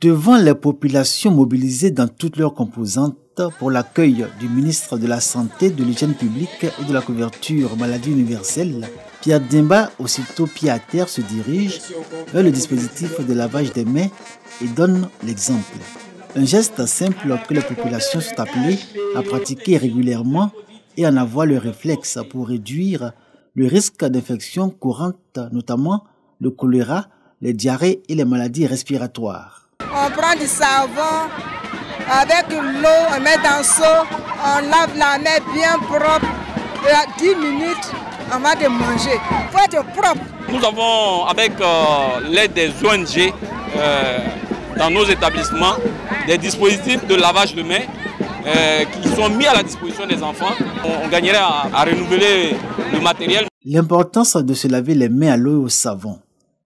Devant les populations mobilisées dans toutes leurs composantes pour l'accueil du ministre de la Santé, de l'Hygiène publique et de la couverture maladie universelle, Pierre Dimba, aussitôt pied à terre, se dirige vers le dispositif de lavage des mains et donne l'exemple. Un geste simple que les populations sont appelées à pratiquer régulièrement et en avoir le réflexe pour réduire le risque d'infections courantes, notamment le choléra, les diarrhées et les maladies respiratoires. On prend du savon, avec l'eau, on met dans le seau, on lave la main bien propre, et à 10 minutes, avant de manger. Il faut être propre. Nous avons, avec l'aide des ONG, dans nos établissements, des dispositifs de lavage de mains qui sont mis à la disposition des enfants. On gagnerait à renouveler le matériel. L'importance de se laver les mains à l'eau et au savon.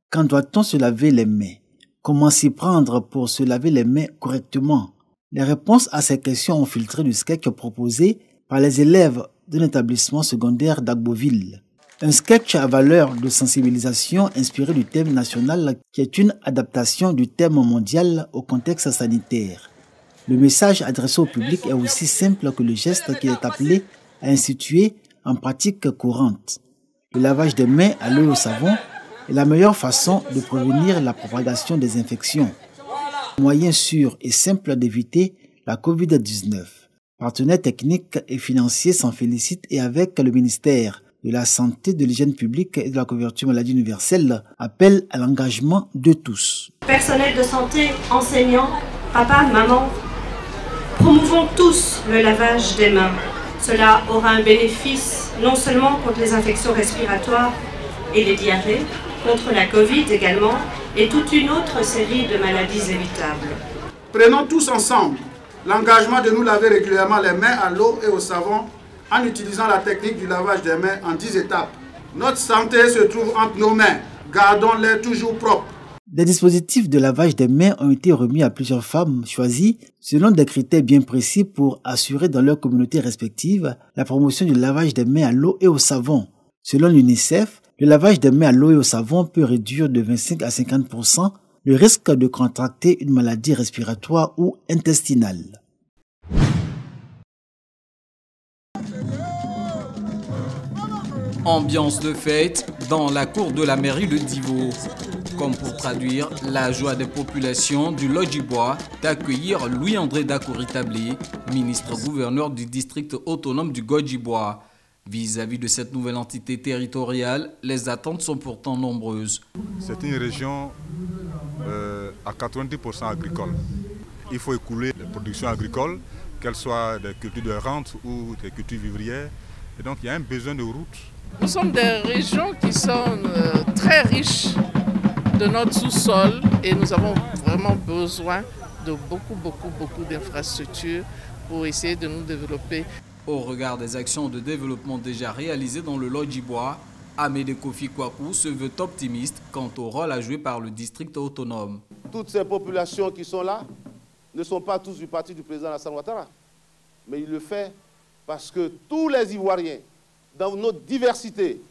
Quand doit-on se laver les mains? Comment s'y prendre pour se laver les mains correctement? Les réponses à ces questions ont filtré du sketch proposé par les élèves d'un établissement secondaire d'Agboville. Un sketch à valeur de sensibilisation inspiré du thème national qui est une adaptation du thème mondial au contexte sanitaire. Le message adressé au public est aussi simple que le geste qu'il est appelé à instituer en pratique courante. Le lavage des mains à l'eau et au savon est la meilleure façon de prévenir la propagation des infections. Moyen sûr et simple d'éviter la Covid-19. Partenaires techniques et financiers s'en félicitent et avec le ministère de la Santé, de l'Hygiène publique et de la couverture maladie universelle appellent à l'engagement de tous. Personnel de santé, enseignants, papa, maman, promouvons tous le lavage des mains. Cela aura un bénéfice non seulement contre les infections respiratoires et les diarrhées, contre la Covid également, et toute une autre série de maladies évitables. Prenons tous ensemble l'engagement de nous laver régulièrement les mains à l'eau et au savon en utilisant la technique du lavage des mains en 10 étapes. Notre santé se trouve entre nos mains. Gardons-les toujours propres. Des dispositifs de lavage des mains ont été remis à plusieurs femmes choisies selon des critères bien précis pour assurer dans leurs communautés respectives la promotion du lavage des mains à l'eau et au savon. Selon l'UNICEF, le lavage des mains à l'eau et au savon peut réduire de 25 à 50% le risque de contracter une maladie respiratoire ou intestinale. Ambiance de fête dans la cour de la mairie de Divo. Comme pour traduire la joie des populations du Lodjibois d'accueillir Louis-André Dakouri-Tablé, ministre-gouverneur du district autonome du Godjibois. Vis-à-vis de cette nouvelle entité territoriale, les attentes sont pourtant nombreuses. C'est une région à 90% agricole. Il faut écouler les productions agricoles, qu'elles soient des cultures de rente ou des cultures vivrières. Et donc il y a un besoin de route. Nous sommes des régions qui sont très riches de notre sous-sol et nous avons vraiment besoin de beaucoup d'infrastructures pour essayer de nous développer. Au regard des actions de développement déjà réalisées dans le Lodjibois, Amédée Kofi Kwaku se veut optimiste quant au rôle à jouer par le district autonome. Toutes ces populations qui sont là ne sont pas tous du parti du président Alassane Ouattara, mais il le fait parce que tous les Ivoiriens, dans notre diversité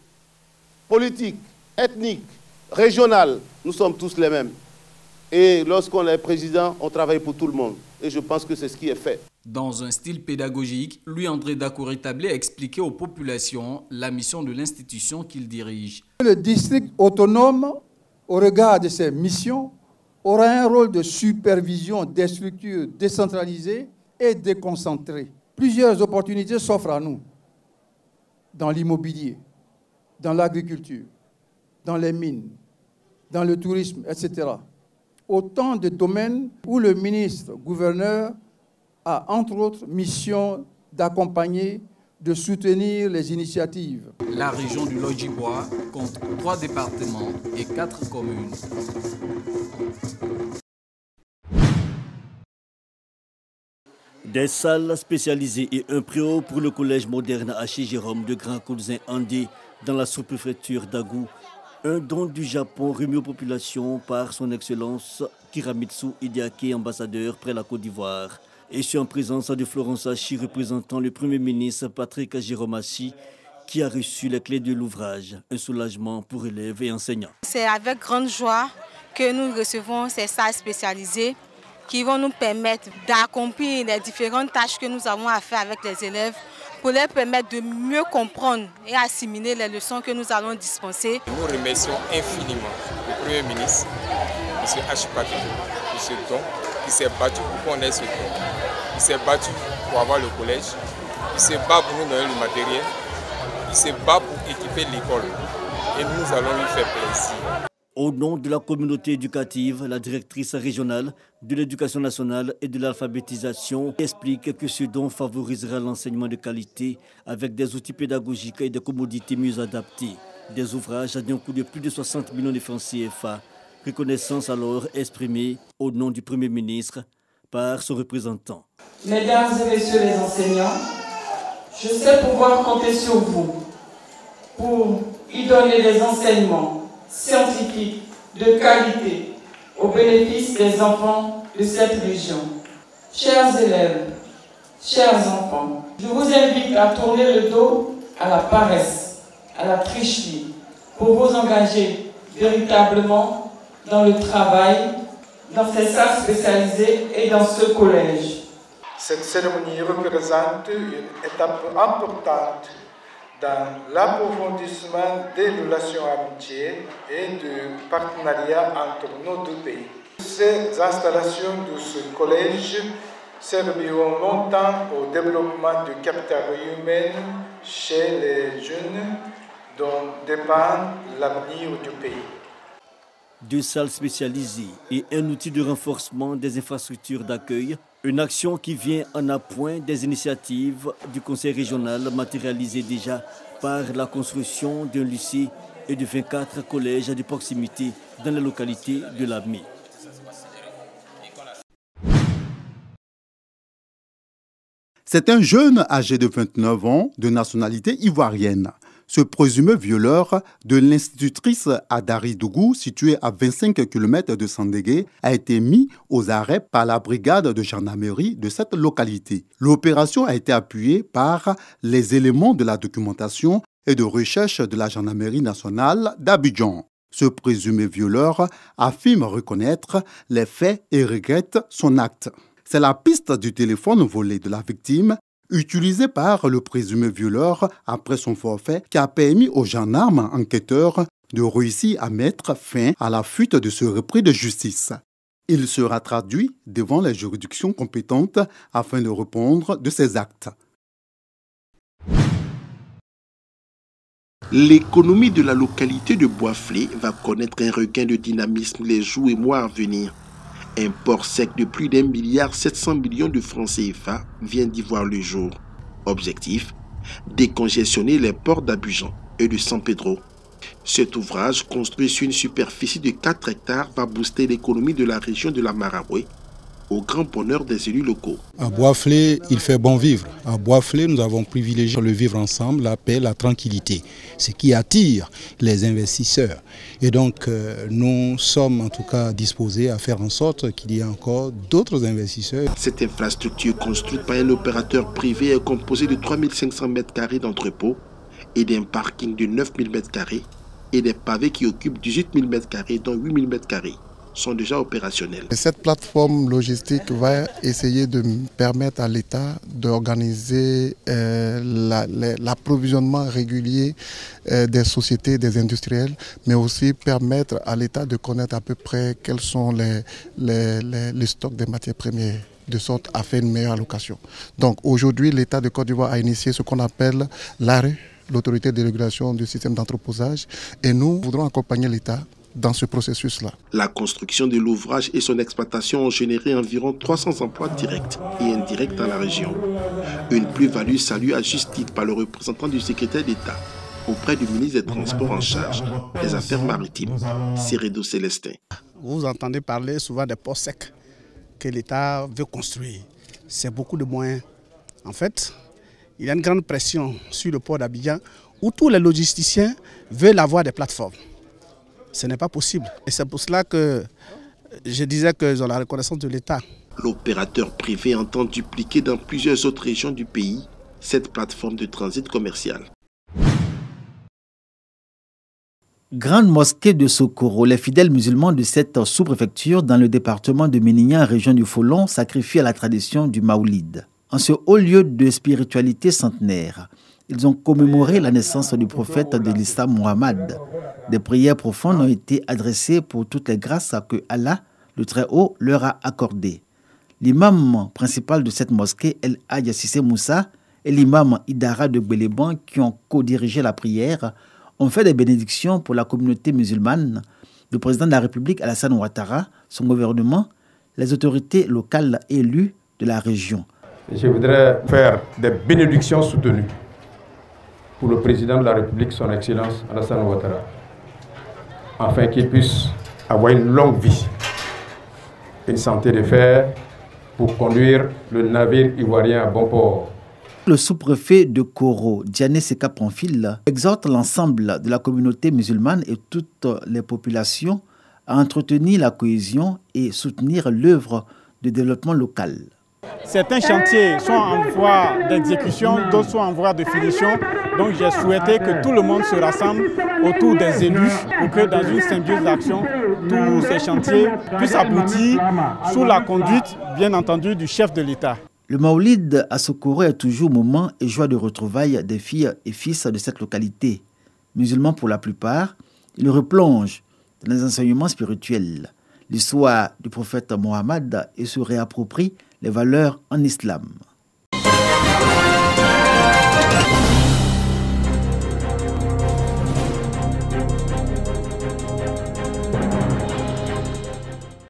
politique, ethnique, régionale, nous sommes tous les mêmes. Et lorsqu'on est président, on travaille pour tout le monde. Et je pense que c'est ce qui est fait. Dans un style pédagogique, Louis-André Dakouri-Tablé a expliqué aux populations la mission de l'institution qu'il dirige. Le district autonome, au regard de ses missions, aura un rôle de supervision des structures décentralisées et déconcentrées. Plusieurs opportunités s'offrent à nous dans l'immobilier, dans l'agriculture, dans les mines, dans le tourisme, etc. Autant de domaines où le ministre-gouverneur a, entre autres, mission d'accompagner, de soutenir les initiatives. La région du Lodjibois compte 3 départements et 4 communes. Des salles spécialisées et un préau pour le collège moderne H. Jérôme de Grand Cousin Andé dans la sous-préfecture d'Agou. Un don du Japon remis aux populations par son Excellence Kiramitsu Hideaki, ambassadeur près la Côte d'Ivoire. Et c'est en présence de Florence Hachi, représentant le Premier ministre Patrick Jérôme Hachi, qui a reçu les clés de l'ouvrage. Un soulagement pour élèves et enseignants. C'est avec grande joie que nous recevons ces salles spécialisées qui vont nous permettre d'accomplir les différentes tâches que nous avons à faire avec les élèves pour leur permettre de mieux comprendre et assimiler les leçons que nous allons dispenser. Nous remercions infiniment le Premier ministre, M. H. Patrick, pour ce don, qui s'est battu pour qu'on ait ce don. Il s'est battu pour avoir le collège, il s'est battu pour nous donner le matériel, il s'est battu pour équiper l'école. Et nous allons lui faire plaisir. Au nom de la communauté éducative, la directrice régionale de l'éducation nationale et de l'alphabétisation explique que ce don favorisera l'enseignement de qualité avec des outils pédagogiques et des commodités mieux adaptées. Des ouvrages d'un coût de plus de 60 millions de francs CFA. Reconnaissance alors exprimée au nom du Premier ministre par son représentant. Mesdames et messieurs les enseignants, je sais pouvoir compter sur vous pour y donner des enseignements scientifiques de qualité au bénéfice des enfants de cette région. Chers élèves, chers enfants, je vous invite à tourner le dos à la paresse, à la tricherie, pour vous engager véritablement dans le travail, dans ces salles spécialisées et dans ce collège. Cette cérémonie représente une étape importante dans l'approfondissement des relations amitiées et de partenariat entre nos deux pays. Ces installations de ce collège serviront longtemps au développement du capital humain chez les jeunes dont dépend l'avenir du pays. 2 salles spécialisées et un outil de renforcement des infrastructures d'accueil. Une action qui vient en appoint des initiatives du Conseil régional matérialisées déjà par la construction d'un lycée et de 24 collèges de proximité dans les localités de l'AMI. C'est un jeune âgé de 29 ans de nationalité ivoirienne. Ce présumé violeur de l'institutrice Adari Dougou, située à 25 km de Sandégué, a été mis aux arrêts par la brigade de gendarmerie de cette localité. L'opération a été appuyée par les éléments de la documentation et de recherche de la gendarmerie nationale d'Abidjan. Ce présumé violeur affirme reconnaître les faits et regrette son acte. C'est la piste du téléphone volé de la victime utilisé par le présumé violeur après son forfait qui a permis aux gendarmes enquêteurs de réussir à mettre fin à la fuite de ce repris de justice. Il sera traduit devant les juridictions compétentes afin de répondre de ses actes. L'économie de la localité de Boisflé va connaître un regain de dynamisme les jours et mois à venir. Un port sec de plus d'1,7 milliard de francs CFA vient d'y voir le jour. Objectif, décongestionner les ports d'Abidjan et de San Pedro. Cet ouvrage, construit sur une superficie de 4 hectares, va booster l'économie de la région de la Maraoué, au grand bonheur des élus locaux. À Boisflé, il fait bon vivre. À Boisflé, nous avons privilégié le vivre ensemble, la paix, la tranquillité, ce qui attire les investisseurs. Et donc, nous sommes en tout cas disposés à faire en sorte qu'il y ait encore d'autres investisseurs. Cette infrastructure construite par un opérateur privé est composée de 3500 m² d'entrepôts et d'un parking de 9000 m² et des pavés qui occupent 18 000 m², dont 8 000 m² sont déjà opérationnels. Cette plateforme logistique va essayer de permettre à l'État d'organiser l'approvisionnement régulier des sociétés, des industriels, mais aussi permettre à l'État de connaître à peu près quels sont les stocks des matières premières, de sorte à faire une meilleure allocation. Donc aujourd'hui, l'État de Côte d'Ivoire a initié ce qu'on appelle l'ARE, l'autorité de régulation du système d'entreposage, et nous voudrons accompagner l'État dans ce processus-là. La construction de l'ouvrage et son exploitation ont généré environ 300 emplois directs et indirects dans la région. Une plus-value saluée à juste titre par le représentant du secrétaire d'État auprès du ministre des Transports en charge des Affaires maritimes, Cérédo Célestin. Vous entendez parler souvent des ports secs que l'État veut construire. C'est beaucoup de moyens. En fait, il y a une grande pression sur le port d'Abidjan où tous les logisticiens veulent avoir des plateformes. Ce n'est pas possible. Et c'est pour cela que je disais qu'ils ont la reconnaissance de l'État. L'opérateur privé entend dupliquer dans plusieurs autres régions du pays cette plateforme de transit commercial. Grande mosquée de Sokoro, les fidèles musulmans de cette sous-préfecture dans le département de Ménignan, région du Folon, sacrifient à la tradition du Maoulid. En ce haut lieu de spiritualité centenaire, ils ont commémoré la naissance du prophète de l'islam Mohammed. Des prières profondes ont été adressées pour toutes les grâces que Allah, le Très-Haut, leur a accordées. L'imam principal de cette mosquée, El Hadj Sissé Moussa, et l'imam Idara de Gbeleban, qui ont co-dirigé la prière, ont fait des bénédictions pour la communauté musulmane, le président de la République Alassane Ouattara, son gouvernement, les autorités locales élues de la région. Je voudrais faire des bénédictions soutenues pour le président de la République, son Excellence Alassane Ouattara, afin qu'il puisse avoir une longue vie, une santé de fer pour conduire le navire ivoirien à bon port. Le sous-préfet de Koro, Diané Seka Pamphile, exhorte l'ensemble de la communauté musulmane et toutes les populations à entretenir la cohésion et soutenir l'œuvre de développement local. Certains chantiers sont en voie d'exécution, d'autres sont en voie de finition. Donc j'ai souhaité que tout le monde se rassemble autour des élus pour que dans une symbiose d'action, tous ces chantiers puissent aboutir sous la conduite, bien entendu, du chef de l'État. Le Maoulid à Sokoro est toujours moment et joie de retrouvailles des filles et fils de cette localité. Musulmans pour la plupart, ils replongent dans les enseignements spirituels, l'histoire du prophète Mohammed et se réapproprient les valeurs en islam.